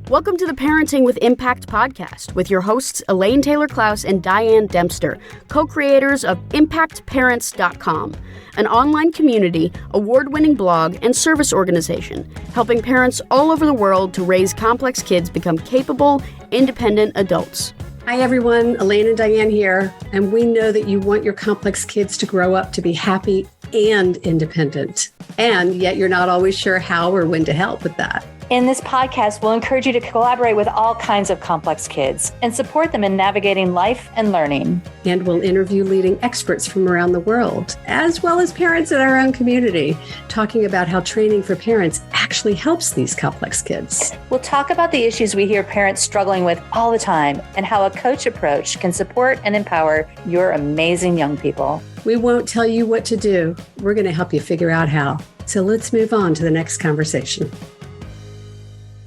Welcome to the Parenting with Impact podcast with your hosts Elaine Taylor-Klaus and Diane Dempster, co-creators of ImpactParents.com, an online community, award-winning blog, and service organization helping parents all over the world to raise complex kids become capable, independent adults. Hi everyone, Elaine and Diane here, and we know that you want your complex kids to grow up to be happy and independent, and yet you're not always sure how or when to help with that. In this podcast, we'll encourage you to collaborate with all kinds of complex kids and support them in navigating life and learning. And we'll interview leading experts from around the world, as well as parents in our own community, talking about how training for parents actually helps these complex kids. We'll talk about the issues we hear parents struggling with all the time and how a coach approach can support and empower your amazing young people. We won't tell you what to do. We're going to help you figure out how. So let's move on to the next conversation.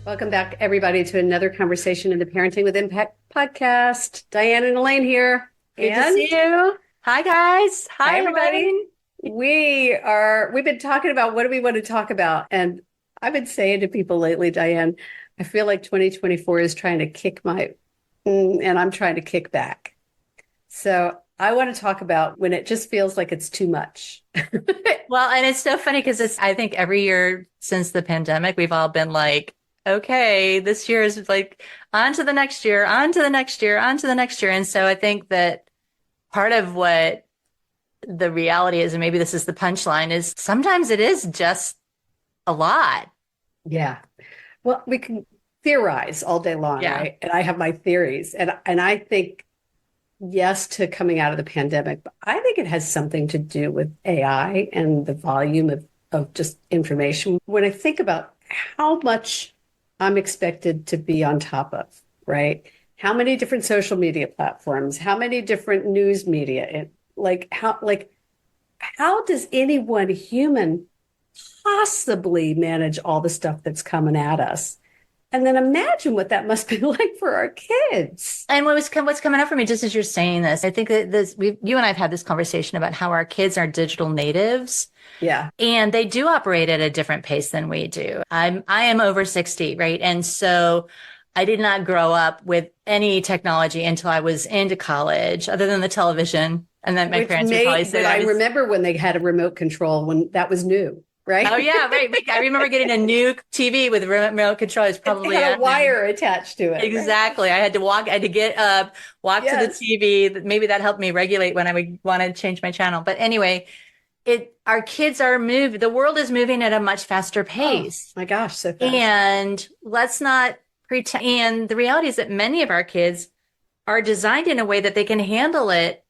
Welcome back, everybody, to another conversation in the Parenting with Impact podcast. Diane and Elaine here. Good to see you. Hi, guys. Hi, everybody. We've been talking about what do we want to talk about. And I've been saying to people lately, Diane, I feel like 2024 is trying to kick and I'm trying to kick back. So I want to talk about when it just feels like it's too much. Well, and it's so funny because I think every year since the pandemic, we've all been like, okay, this year is like on to the next year, on to the next year, on to the next year. And so I think that part of what the reality is, and maybe this is the punchline, is sometimes it is just a lot. Yeah. Well, we can theorize all day long, right? And I have my theories. And I think, yes, to coming out of the pandemic, but I think it has something to do with AI and the volume of just information. When I think about how much I'm expected to be on top of, right? How many different social media platforms, how many different news media, how does any one human possibly manage all the stuff that's coming at us? And then imagine what that must be like for our kids. And what's coming up for me, just as you're saying this, I think that you and I have had this conversation about how our kids are digital natives. Yeah. And they do operate at a different pace than we do. I am over 60, right? And so I did not grow up with any technology until I was into college, other than the television. And then my parents would probably say, I remember when they had a remote control when that was new. Right? Oh, yeah, right. I remember getting a new TV with remote control. It's probably it had a wire attached to it. Exactly. Right? I had to get up, walk to the TV. Maybe that helped me regulate when I would want to change my channel. But anyway, our kids are moving. The world is moving at a much faster pace. Oh, my gosh, so fast. And let's not pretend. And the reality is that many of our kids are designed in a way that they can handle it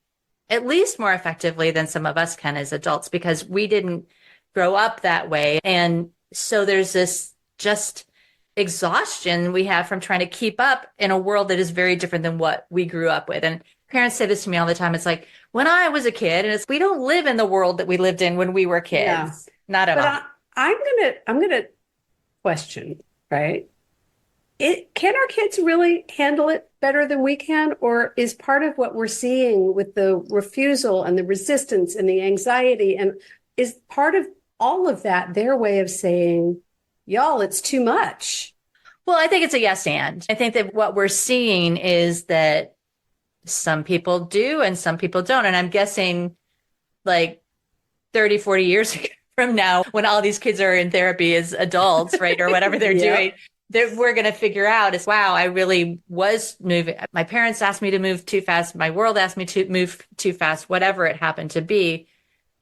at least more effectively than some of us can as adults, because we didn't grow up that way. And so there's this just exhaustion we have from trying to keep up in a world that is very different than what we grew up with. And parents say this to me all the time. It's like, when I was a kid, and we don't live in the world that we lived in when we were kids. Yeah. Not at all. I'm gonna question, right? Can our kids really handle it better than we can? Or is part of what we're seeing with the refusal and the resistance and the anxiety, and is part of all of that their way of saying, y'all, it's too much? Well, I think it's a yes and. I think that what we're seeing is that some people do and some people don't. And I'm guessing like 30, 40 years from now, when all these kids are in therapy as adults, right, or whatever they're doing, that we're going to figure out is, wow, I really was moving. My parents asked me to move too fast. My world asked me to move too fast, whatever it happened to be.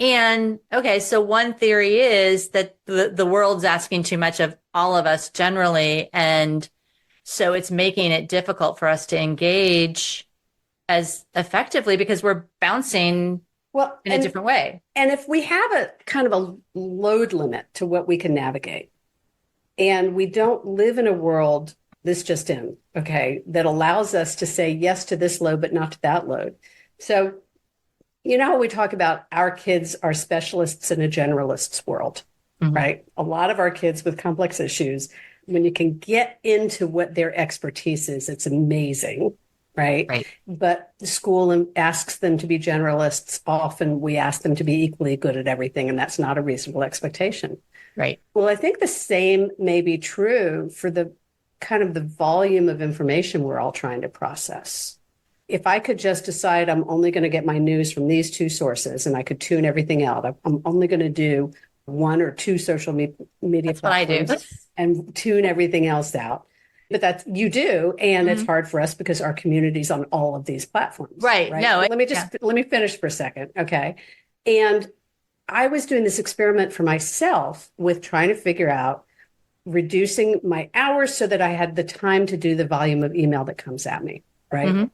And okay, so one theory is that the world's asking too much of all of us generally. And so it's making it difficult for us to engage as effectively because we're bouncing in a different way. And if we have a kind of a load limit to what we can navigate, and we don't live in a world, this just in, okay, that allows us to say yes to this load, but not to that load. So you know how we talk about our kids are specialists in a generalist's world, right? A lot of our kids with complex issues, when you can get into what their expertise is, it's amazing, right? But the school asks them to be generalists. Often we ask them to be equally good at everything, and that's not a reasonable expectation. Right. Well, I think the same may be true for the kind of the volume of information we're all trying to process. If I could just decide I'm only going to get my news from these two sources and I could tune everything out, I'm only going to do one or two social media That's platforms what I do. and tune everything else out. But that's you do, and it's hard for us because our community's on all of these platforms. Right. No, let me finish for a second, okay? And I was doing this experiment for myself with trying to figure out reducing my hours so that I had the time to do the volume of email that comes at me, right?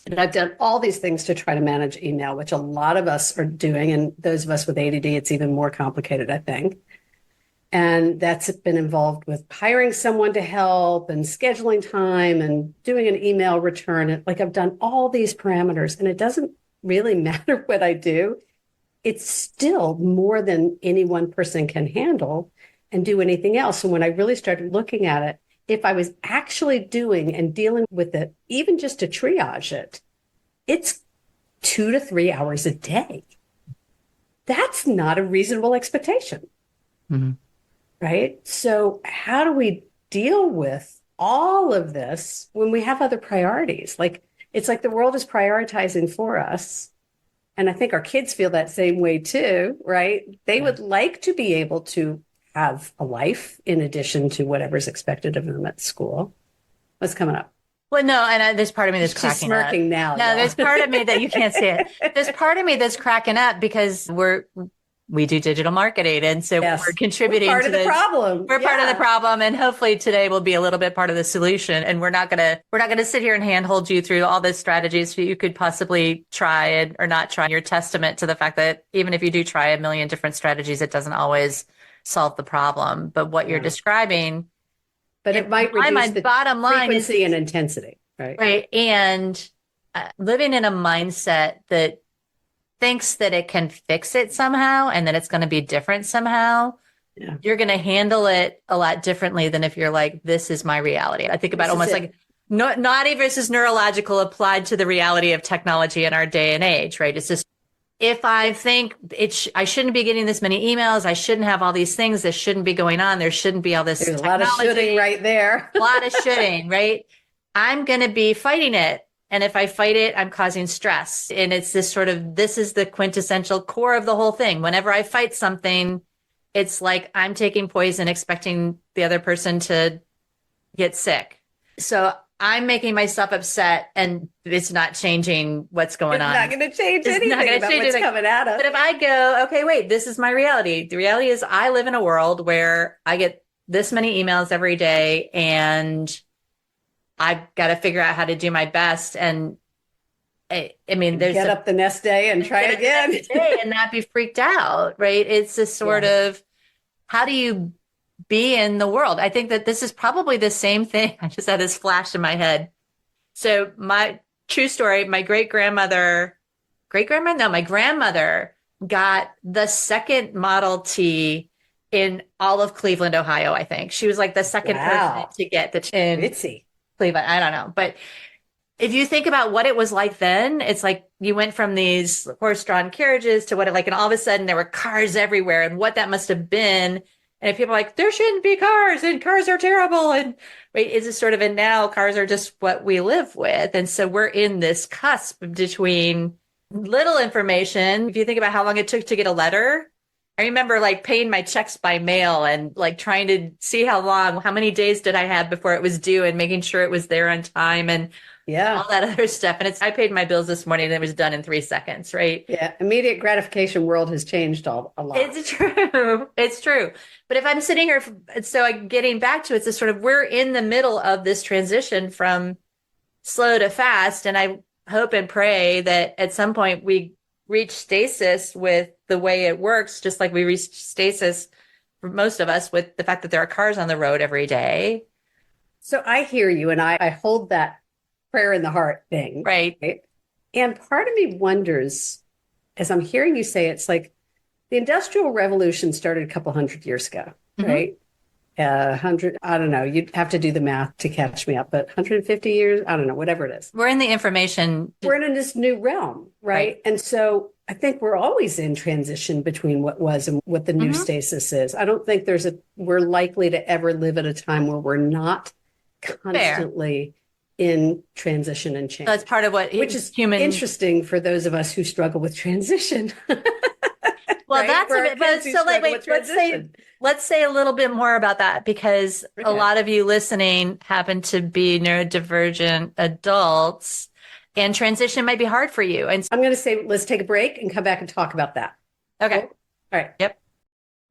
And I've done all these things to try to manage email, which a lot of us are doing, and those of us with ADD, it's even more complicated, I think. And that's been involved with hiring someone to help and scheduling time and doing an email return. Like I've done all these parameters, and it doesn't really matter what I do. It's still more than any one person can handle and do anything else. And when I really started looking at it, if I was actually doing and dealing with it, even just to triage it, it's 2 to 3 hours a day. That's not a reasonable expectation. Right? So how do we deal with all of this when we have other priorities? Like, it's like the world is prioritizing for us. And I think our kids feel that same way too, right? They would like to be able to have a life in addition to whatever's expected of them at school. What's coming up? Well, no, and there's part of me that's She's cracking smirking up. now. No, y'all. there's part of me that you can't see it. There's part of me that's cracking up because we do digital marketing, and so we're contributing we're part to of the problem. We're part of the problem, and hopefully today will be a little bit part of the solution. And we're not gonna sit here and handhold you through all the strategies you could possibly try or not try. You're testament to the fact that even if you do try a million different strategies, it doesn't always solve the problem. But what you're describing, but it might reduce the bottom line frequency and intensity, right? Right, and living in a mindset that thinks that it can fix it somehow and that it's going to be different somehow, you're going to handle it a lot differently than if you're like, this is my reality. I think about almost like naughty versus neurological applied to the reality of technology in our day and age, right? It's just, if I think I shouldn't be getting this many emails, I shouldn't have all these things, this shouldn't be going on, there shouldn't be all this There's technology. A lot of shoulding right there. A lot of shoulding, right? I'm going to be fighting it. And if I fight it, I'm causing stress. And it's this is the quintessential core of the whole thing. Whenever I fight something, it's like I'm taking poison, expecting the other person to get sick. So I'm making myself upset, and it's not changing what's going on. It's not going to change anything about what's coming at us. But if I go, okay, wait, this is my reality. The reality is I live in a world where I get this many emails every day, and I've got to figure out how to do my best. And I mean, there's get up the next day and try again and not be freaked out, right? It's this sort of, how do you be in the world? I think that this is probably the same thing. I just had this flash in my head. So my true story, my grandmother got the second Model T in all of Cleveland, Ohio, I think. She was like the second person to get the Ritzy. Cleveland. I don't know. But if you think about what it was like then, it's like you went from these horse-drawn carriages to what it like, and all of a sudden there were cars everywhere, and what that must have been. And if people are like, there shouldn't be cars, and cars are terrible. And right, it's just sort of, and now cars are just what we live with. And so we're in this cusp between little information. If you think about how long it took to get a letter, I remember like paying my checks by mail and like trying to see how many days did I have before it was due, and making sure it was there on time and all that other stuff. And I paid my bills this morning and it was done in 3 seconds, right? Yeah. Immediate gratification world has changed a lot. It's true. It's true. But if I'm sitting here, getting back to it, it's this sort of, we're in the middle of this transition from slow to fast. And I hope and pray that at some point we reach stasis with the way it works, just like we reached stasis for most of us with the fact that there are cars on the road every day. So I hear you, and I hold that prayer in the heart thing. Right. And part of me wonders, as I'm hearing you say, it's like the Industrial Revolution started a couple hundred years ago, right? 100, I don't know. You'd have to do the math to catch me up, but 150 years, I don't know, whatever it is. We're in the information. We're in this new realm, right? And so I think we're always in transition between what was and what the new stasis is. I don't think we're likely to ever live at a time where we're not constantly in transition and change. That's part of which is human. interesting for those of us who struggle with transition. Well, right? that's For a our bit, but kids who so like, struggle wait, with transition. let's say a little bit more about that, because a Okay. lot of you listening happen to be neurodivergent adults, and transition might be hard for you. And I'm going to say, let's take a break and come back and talk about that. okay. Cool? All right. Yep.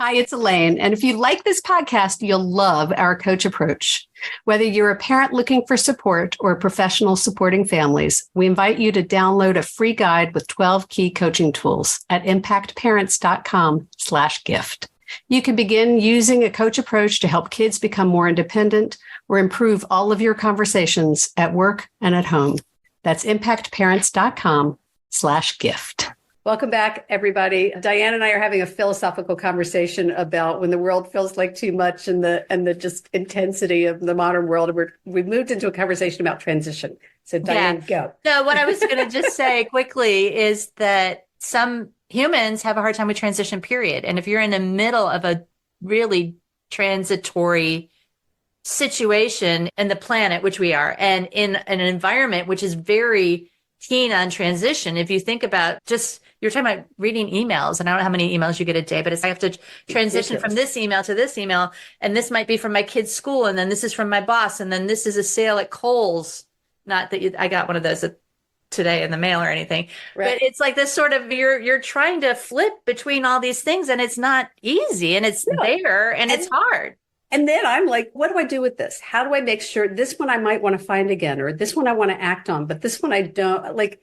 Hi, it's Elaine. And if you like this podcast, you'll love our coach approach. Whether you're a parent looking for support or a professional supporting families, we invite you to download a free guide with 12 key coaching tools at impactparents.com/gift. You can begin using a coach approach to help kids become more independent or improve all of your conversations at work and at home. That's impactparents.com/gift. Welcome back, everybody. Diane and I are having a philosophical conversation about when the world feels like too much and the just intensity of the modern world. We've moved into a conversation about transition. So Diane, go. So what I was going to just say quickly is that some humans have a hard time with transition, period. And if you're in the middle of a really transitory situation in the planet, which we are, and in an environment which is very keen on transition, if you think about just, you're talking about reading emails, and I don't know how many emails you get a day, but it's, I have to transition from this email to this email, and this might be from my kid's school, and then this is from my boss, and then this is a sale at Kohl's. Not that I got one of those today in the mail or anything, Right. but it's like this sort of, you're trying to flip between all these things, and it's not easy, and it's there, and it's hard. And then I'm like, what do I do with this? How do I make sure this one I might want to find again, or this one I want to act on, but this one I don't like?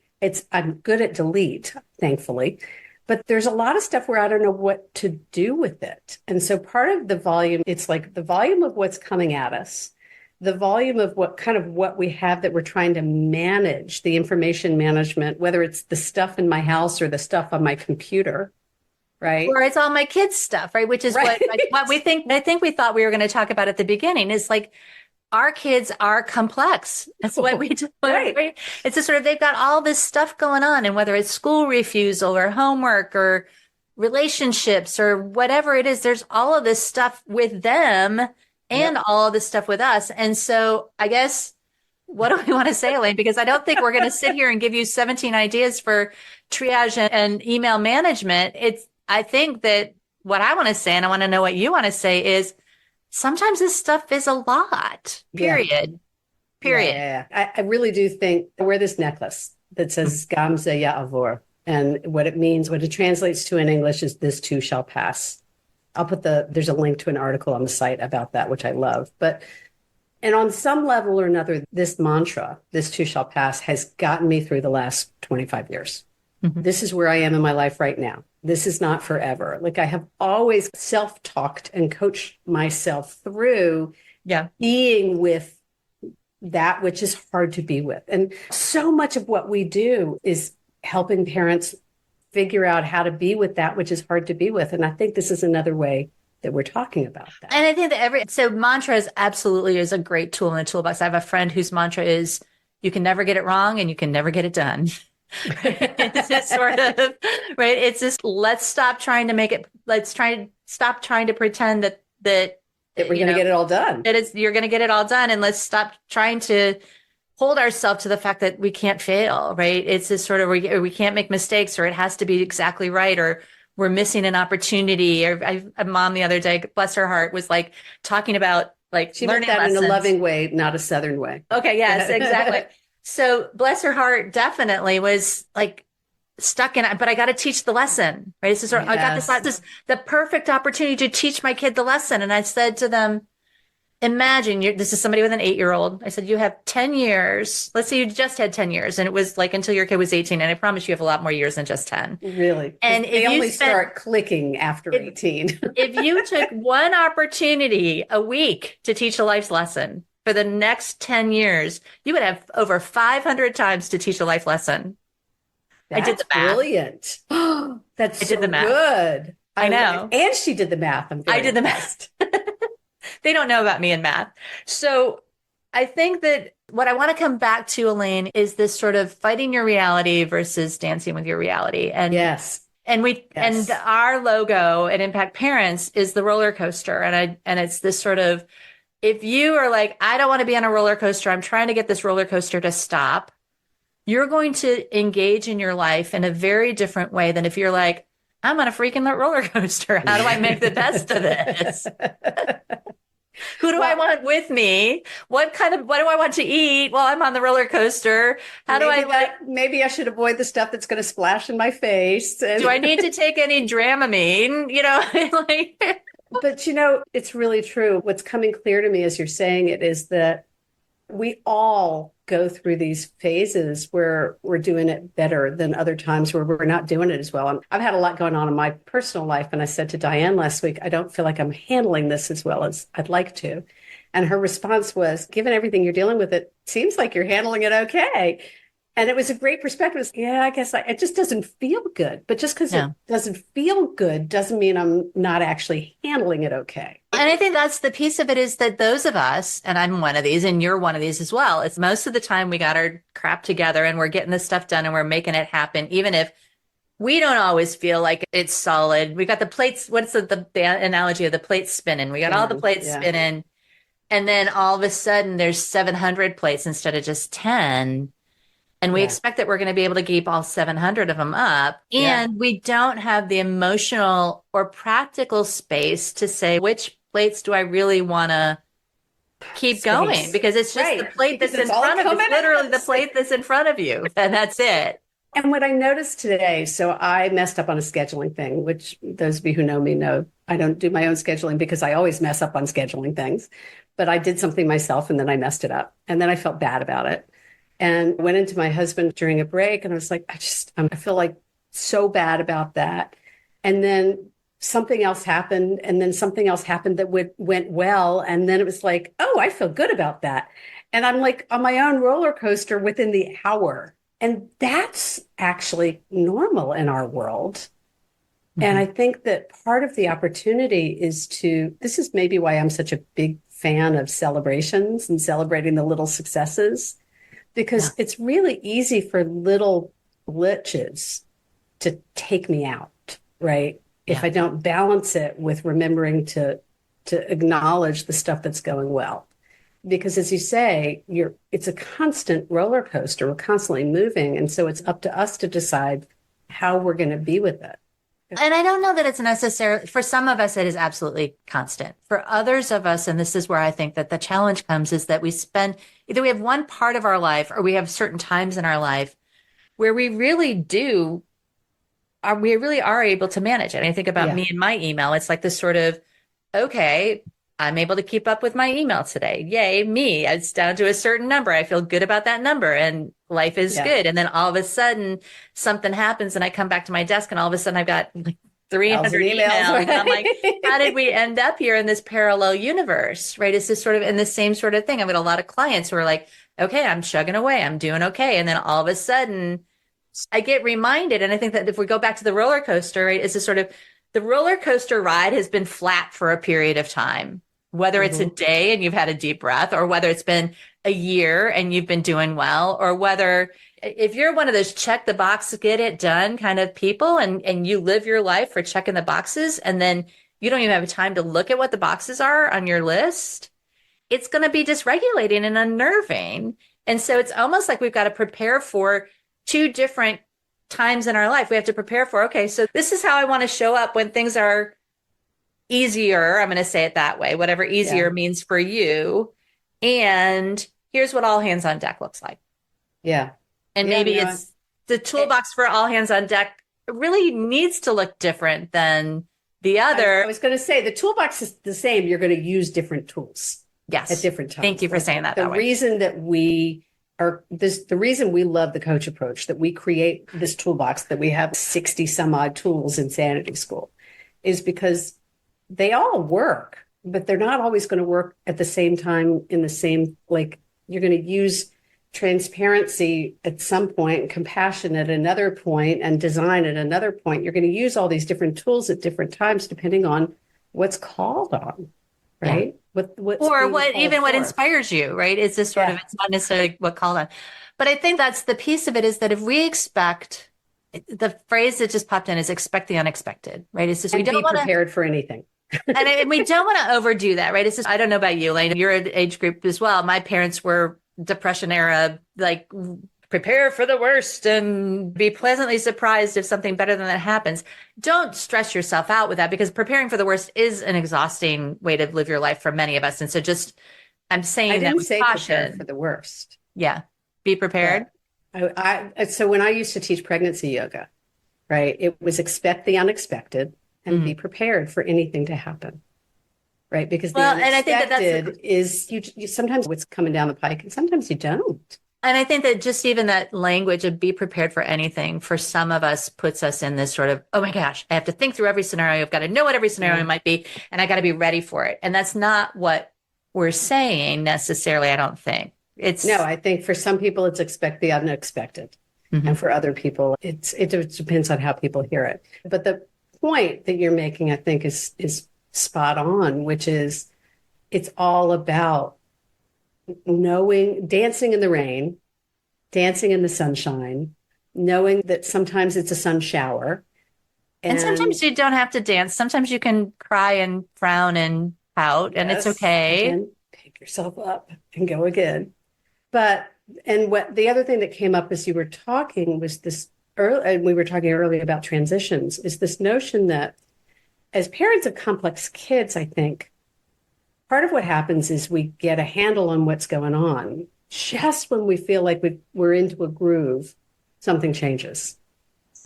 I'm good at delete, thankfully, but there's a lot of stuff where I don't know what to do with it. And so part of the volume, it's like the volume of what's coming at us, the volume of what we have that we're trying to manage, the information management, whether it's the stuff in my house or the stuff on my computer. Right. Or it's all my kids' stuff, right? Which is what we think. I think we thought we were going to talk about at the beginning. Is like our kids are complex. That's what we do. Right. It's just sort of, they've got all this stuff going on, and whether it's school refusal or homework or relationships or whatever it is, there's all of this stuff with them and all of this stuff with us. And so I guess, what do we want to say, Elaine? Because I don't think we're going to sit here and give you 17 ideas for triage and email management. I think that what I want to say, and I want to know what you want to say, is sometimes this stuff is a lot, period. Yeah. I really do think I wear this necklace that says Gamze Ya'avor. And what it means, what it translates to in English is this too shall pass. I'll put there's a link to an article on the site about that, which I love. And on some level or another, this mantra, this too shall pass, has gotten me through the last 25 years. Mm-hmm. This is where I am in my life right now. This is not forever. Like, I have always self-talked and coached myself through being with that which is hard to be with. And so much of what we do is helping parents figure out how to be with that which is hard to be with. And I think this is another way that we're talking about that. And I think that so mantra is absolutely is a great tool in the toolbox. I have a friend whose mantra is, you can never get it wrong and you can never get it done. It's just sort of, right. It's just, let's stop trying to make it, stop trying to pretend that we're going to get it all done. You're going to get it all done. And let's stop trying to hold ourselves to the fact that we can't fail, right? It's this sort of, we can't make mistakes, or it has to be exactly right, or we're missing an opportunity. Or a mom the other day, bless her heart, was like talking about like she learning meant that lessons in a loving way, not a Southern way. Okay. Yes, exactly. So bless her heart definitely was like stuck in it, but I got to teach the lesson, right? It's just, I got this the perfect opportunity to teach my kid the lesson. And I said to them, imagine this is somebody with an 8-year-old. I said, you have 10 years. Let's say you just had 10 years, and it was like until your kid was 18. And I promise you have a lot more years than just 10. Really? And they only start clicking after 18. If you took one opportunity a week to teach a life lesson for the next 10 years, you would have over 500 times to teach a life lesson. That's I did the math. Brilliant. That's I did the math. Good. I know. And she did the math. I did the math. They don't know about me in math. So I think that what I want to come back to, Elaine, is this sort of fighting your reality versus dancing with your reality. And and our logo at Impact Parents is the roller coaster. And it's this sort of, if you are like, I don't want to be on a roller coaster, I'm trying to get this roller coaster to stop, you're going to engage in your life in a very different way than if you're like, I'm on a freaking roller coaster. How do I make the best of this? Who do I want with me? What do I want to eat while I'm on the roller coaster? How do I maybe I should avoid the stuff that's going to splash in my face. Do I need to take any Dramamine? Like. But it's really true. What's coming clear to me as you're saying it is that we all go through these phases where we're doing it better than other times where we're not doing it as well. And I've had a lot going on in my personal life. And I said to Diane last week, I don't feel like I'm handling this as well as I'd like to. And her response was, given everything you're dealing with, it seems like you're handling it okay. And it was a great perspective. Yeah, I guess it just doesn't feel good. But just because it doesn't feel good doesn't mean I'm not actually handling it okay. And I think that's the piece of it, is that those of us, and I'm one of these and you're one of these as well, it's most of the time we got our crap together and we're getting this stuff done and we're making it happen, even if we don't always feel like it's solid. We got the plates. What's the analogy of the plates spinning? We got all the plates spinning. And then all of a sudden there's 700 plates instead of just 10. And we expect that we're going to be able to keep all 700 of them up. And we don't have the emotional or practical space to say, which plates do I really want to keep going? Because it's just the plate that's in front of you. It's literally the plate that's in front of you. And that's it. And what I noticed today, so I messed up on a scheduling thing, which those of you who know me know I don't do my own scheduling because I always mess up on scheduling things. But I did something myself and then I messed it up. And then I felt bad about it. And went into my husband during a break and I was like, I feel like so bad about that. And then something else happened. And then something else happened that went well. And then it was like, oh, I feel good about that. And I'm like on my own roller coaster within the hour. And that's actually normal in our world. Mm-hmm. And I think that part of the opportunity is this is maybe why I'm such a big fan of celebrations and celebrating the little successes. Because it's really easy for little glitches to take me out, right? If I don't balance it with remembering to acknowledge the stuff that's going well. Because as you say, it's a constant roller coaster. We're constantly moving. And so it's up to us to decide how we're going to be with it. And I don't know that it's necessarily, for some of us, it is absolutely constant. For others of us, and this is where I think that the challenge comes, is that either we have one part of our life or we have certain times in our life where we really are able to manage it. And I think about me and my email. It's like this sort of, okay, I'm able to keep up with my email today. Yay, me. It's down to a certain number. I feel good about that number and life is good. And then all of a sudden something happens and I come back to my desk and all of a sudden I've got like 300 emails. And I'm like, how did we end up here in this parallel universe? Right? It's this sort of in the same sort of thing. I've got a lot of clients who are like, okay, I'm chugging away. I'm doing okay. And then all of a sudden I get reminded. And I think that if we go back to the roller coaster, right, it's a sort of, the roller coaster ride has been flat for a period of time. Whether it's a day and you've had a deep breath, or whether it's been a year and you've been doing well, or whether if you're one of those check the box, get it done kind of people and you live your life for checking the boxes and then you don't even have time to look at what the boxes are on your list, it's going to be dysregulating and unnerving. And so it's almost like we've got to prepare for two different times in our life. We have to prepare for, okay, so this is how I want to show up when things are easier. I'm going to say it that way, whatever easier means for you. And here's what all hands on deck looks like. Yeah. And maybe it's the toolbox for all hands on deck really needs to look different than the other. I was going to say the toolbox is the same. You're going to use different tools. Yes. At different times. Thank you for saying that. The reason that the reason we love the coach approach, that we create this toolbox, that we have 60 some odd tools in Sanity School, is because they all work, but they're not always going to work at the same time in the same, like you're going to use transparency at some point, compassion at another point, and design at another point. You're going to use all these different tools at different times, depending on what's called on, right? Yeah. What inspires you, right? It's this sort of, it's not necessarily what called on. But I think that's the piece of it, is that if we expect, the phrase that just popped in is expect the unexpected, right? It's just, we don't be prepared for anything. And we don't want to overdo that, right? It's just, I don't know about you, Elaine, you're an age group as well. My parents were Depression era, like prepare for the worst and be pleasantly surprised if something better than that happens. Don't stress yourself out with that, because preparing for the worst is an exhausting way to live your life for many of us. And so just, I'm saying I that didn't with say caution. prepare for the worst. Yeah. Be prepared. So when I used to teach pregnancy yoga, right, it was expect the unexpected and be prepared for anything to happen. Right. Because the Well, and I think unexpected is you sometimes what's coming down the pike and sometimes you don't. And I think that just even that language of be prepared for anything for some of us puts us in this sort of, oh my gosh, I have to think through every scenario. I've got to know what every scenario might be, and I got to be ready for it. And that's not what we're saying necessarily, I don't think. No, I think for some people it's expect the unexpected. And for other people, it depends on how people hear it. But the point that you're making, I think, is spot on, which is it's all about knowing, dancing in the rain, dancing in the sunshine, knowing that sometimes it's a sun shower. And sometimes you don't have to dance. Sometimes you can cry and frown and pout, and it's okay. And pick yourself up and go again. And what the other thing that came up as you were talking was this and we were talking earlier about transitions, is this notion that as parents of complex kids, I think part of what happens is we get a handle on what's going on. Just when we feel like we're into a groove, something changes,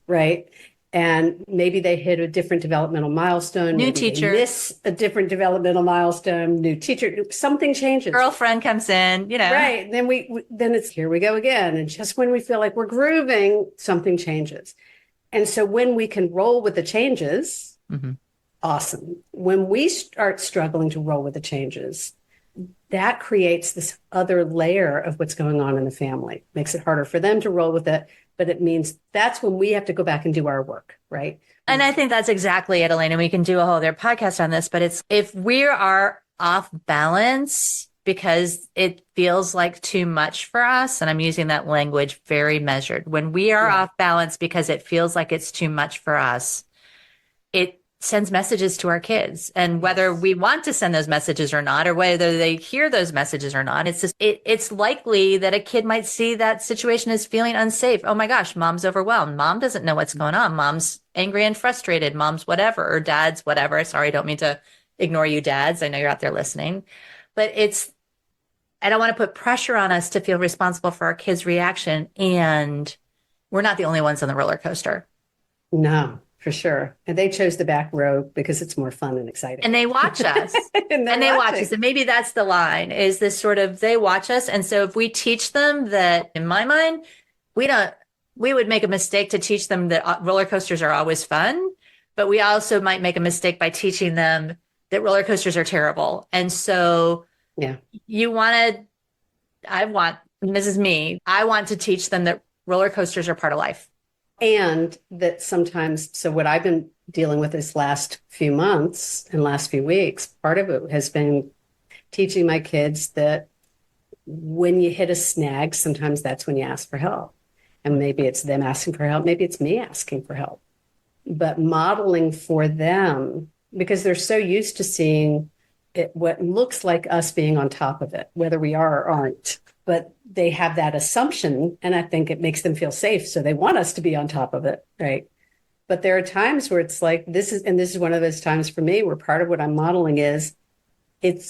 right? And maybe they hit a different developmental milestone. New maybe teacher. they miss a different developmental milestone. New teacher. Something changes. Girlfriend comes in, Right. And then it's here we go again. And just when we feel like we're grooving, something changes. And so when we can roll with the changes, awesome. When we start struggling to roll with the changes, that creates this other layer of what's going on in the family. Makes it harder for them to roll with it. But it means that's when we have to go back and do our work, right? And I think that's exactly it, Elaine. And we can do a whole other podcast on this. But it's if we are off balance because it feels like too much for us, and I'm using that language very measured. When we are off balance because it feels like it's too much for us, it sends messages to our kids. And whether we want to send those messages or not, or whether they hear those messages or not, it's likely that a kid might see that situation as feeling unsafe. Oh my gosh, mom's overwhelmed. Mom doesn't know what's going on. Mom's angry and frustrated. Mom's whatever, or dad's whatever. Sorry, I don't mean to ignore you dads. I know you're out there listening, but I don't want to put pressure on us to feel responsible for our kids' reaction. And we're not the only ones on the roller coaster. No. For sure. And they chose the back row because it's more fun and exciting. And they watch us. and they watch us. And maybe that's the line, is this sort of, they watch us. And so if we teach them that, in my mind, we would make a mistake to teach them that roller coasters are always fun, but we also might make a mistake by teaching them that roller coasters are terrible. And so I want to teach them that roller coasters are part of life. And that sometimes, so what I've been dealing with this last few months and last few weeks, part of it has been teaching my kids that when you hit a snag, sometimes that's when you ask for help. And maybe it's them asking for help. Maybe it's me asking for help. But modeling for them, because they're so used to seeing it, what looks like us being on top of it, whether we are or aren't. But they have that assumption, and I think it makes them feel safe. So they want us to be on top of it, right? But there are times where it's like, this is one of those times for me where part of what I'm modeling is,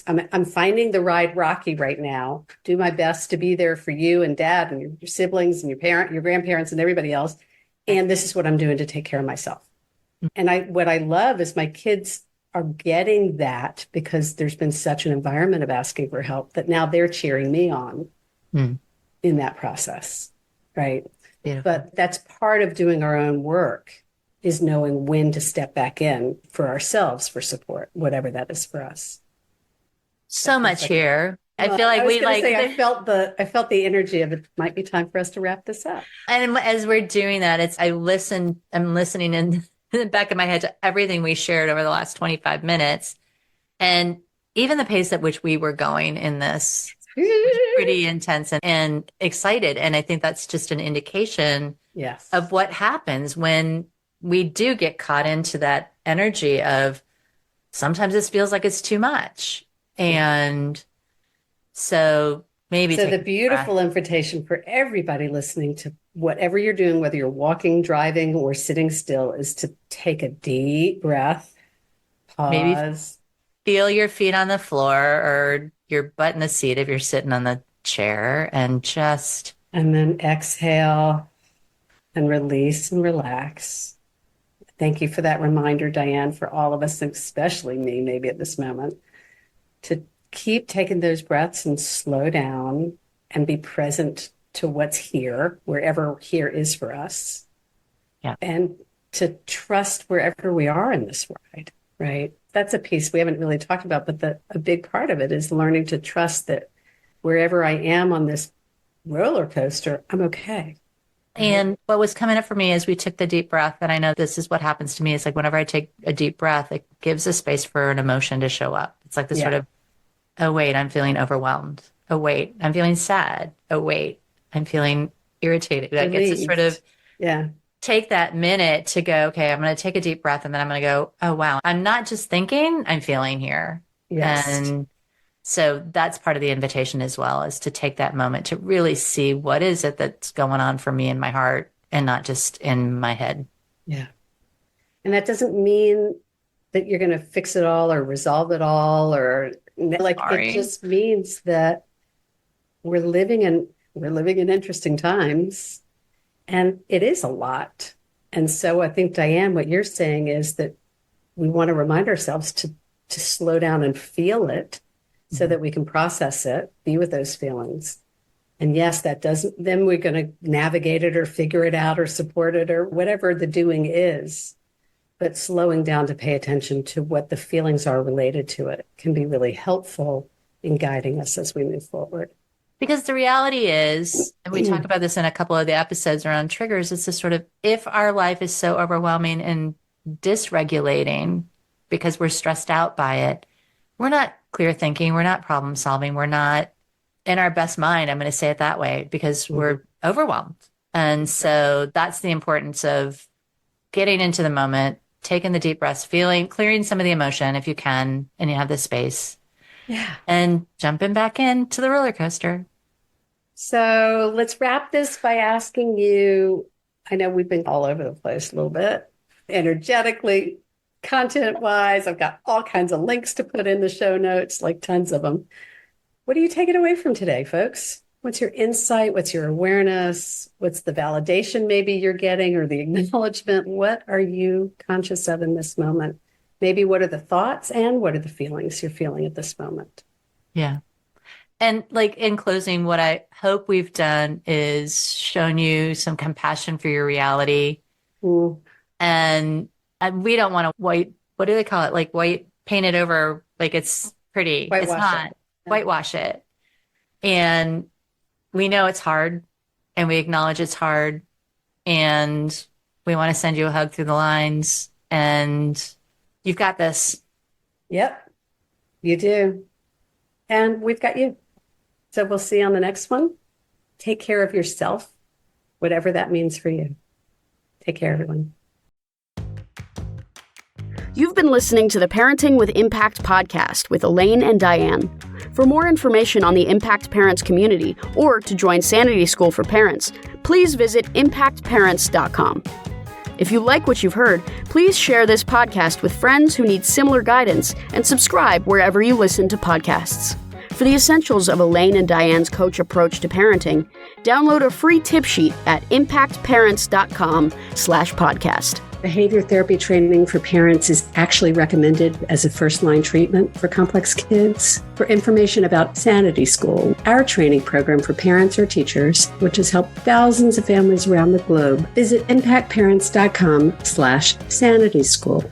I'm finding the ride rocky right now. Do my best to be there for you and dad and your siblings and your grandparents and everybody else. And this is what I'm doing to take care of myself. And what I love is my kids are getting that because there's been such an environment of asking for help that now they're cheering me on in that process, right? Beautiful. But that's part of doing our own work, is knowing when to step back in for ourselves for support, whatever that is for us. So much here. I feel like I felt the energy of it. Might be time for us to wrap this up. And as we're doing that, I'm listening in the back of my head to everything we shared over the last 25 minutes. And even the pace at which we were going in this was pretty intense and excited. And I think that's just an indication of what happens when we do get caught into that energy of sometimes this feels like it's too much. And so maybe So take the a deep beautiful breath. invitation for everybody listening to whatever you're doing, whether you're walking, driving, or sitting still, is to take a deep breath, Maybe pause, feel your feet on the floor or your butt in the seat if you're sitting on the chair, and just and then exhale and release and relax. Thank you for that reminder, Diane, for all of us, especially me, maybe at this moment, to keep taking those breaths and slow down and be present to what's here, wherever here is for us. Yeah. And to trust wherever we are in this ride, right? That's a piece we haven't really talked about, but a big part of it is learning to trust that wherever I am on this roller coaster, I'm okay. And what was coming up for me as we took the deep breath, and I know this is what happens to me, is like whenever I take a deep breath, it gives a space for an emotion to show up. It's like this Yeah. sort of, oh, wait, I'm feeling overwhelmed. Oh, wait, I'm feeling sad. Oh, wait, I'm feeling irritated. Like it's a sort of Yeah. take that minute to go, okay, I'm going to take a deep breath and then I'm going to go, oh, wow, I'm not just thinking, I'm feeling here. Yes. And so that's part of the invitation as well, is to take that moment to really see what is it that's going on for me in my heart and not just in my head. Yeah. And that doesn't mean that you're going to fix it all or resolve it all, or like Sorry. it just means that we're living in interesting times, and it is a lot. And so I think, Diane, what you're saying is that we want to remind ourselves to slow down and feel it so that we can process it, be with those feelings. And yes, that doesn't, then we're going to navigate it or figure it out or support it or whatever the doing is. But slowing down to pay attention to what the feelings are related to it can be really helpful in guiding us as we move forward. Because the reality is, and we talk about this in a couple of the episodes around triggers, it's this sort of, if our life is so overwhelming and dysregulating because we're stressed out by it, we're not clear thinking, we're not problem solving, we're not in our best mind, I'm going to say it that way, because we're overwhelmed. And so that's the importance of getting into the moment, taking the deep breaths, feeling, clearing some of the emotion if you can, and you have the space. Yeah. And jumping back into the roller coaster. So let's wrap this by asking you, I know we've been all over the place a little bit, energetically, content-wise. I've got all kinds of links to put in the show notes, like tons of them. What are you taking away from today, folks? What's your insight? What's your awareness? What's the validation maybe you're getting, or the acknowledgement? What are you conscious of in this moment? Maybe what are the thoughts and what are the feelings you're feeling at this moment? Yeah. And like in closing, what I hope we've done is shown you some compassion for your reality. And we don't want to white, what do they call it? Like white, paint it over like it's pretty. It's not. Whitewash it. And we know it's hard, and we acknowledge it's hard, and we want to send you a hug through the lines, and you've got this. Yep, you do. And we've got you. So we'll see you on the next one. Take care of yourself, whatever that means for you. Take care, everyone. You've been listening to the Parenting with Impact podcast with Elaine and Diane. For more information on the Impact Parents community or to join Sanity School for Parents, please visit impactparents.com. If you like what you've heard, please share this podcast with friends who need similar guidance and subscribe wherever you listen to podcasts. For the essentials of Elaine and Diane's coach approach to parenting, download a free tip sheet at impactparents.com/podcast. Behavior therapy training for parents is actually recommended as a first-line treatment for complex kids. For information about Sanity School, our training program for parents or teachers, which has helped thousands of families around the globe, visit impactparents.com/Sanity School.